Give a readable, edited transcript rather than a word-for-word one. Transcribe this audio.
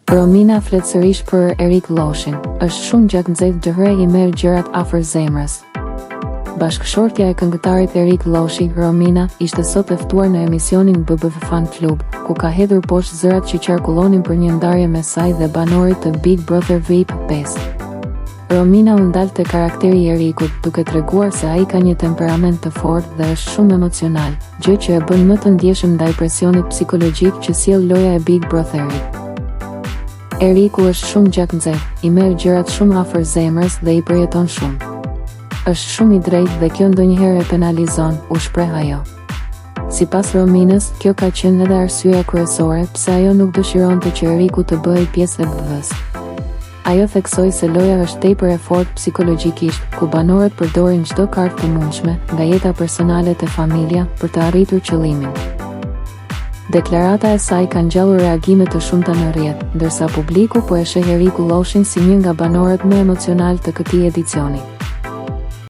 Romina flet sërish për Erik Lloshin. Është shumë gjatë nxehtë dëhre i merr gjërat afër zemrës. Bashkëshortja e këngëtarit Erik Lloshi, Romina, ishte sot e ftuar në emisionin BBF Fan Club, ku ka hedhur poshtë zërat që qarkullonin për një ndarje me saj dhe banorit të Big Brother VIP 5. Romina u ndal te karakteri i Erikut, duke treguar se ai ka një temperament të fortë dhe është shumë emocional, gjë që e bën më të ndjeshëm ndaj presionit psikologjik që sjell loja e Big Brotherit. Eriku është shumë gjatë nxehtë, i merr gjërat shumë afër zemrës dhe i përjeton shumë. Është shumë i drejtë dhe kjo ndonjëherë e penalizon, u shpreh ajo. Sipas Rominës, kjo ka qenë edhe arsyeja kryesore pse ajo nuk dëshironte që Eriku të bëhej pjesë e BBF-s. Ajo theksoi se loja është tepër e fortë psikologjikisht, ku banorët përdorin çdo kartë të mundshme, nga jeta personale te familja, për të arritur qëllimin. Deklarata e saj ka ngjallur reagime të shumta në rrjet, ndërsa publiku po e sheh Eriku Lloshin si një nga banorët më emocional të këtij edicioni.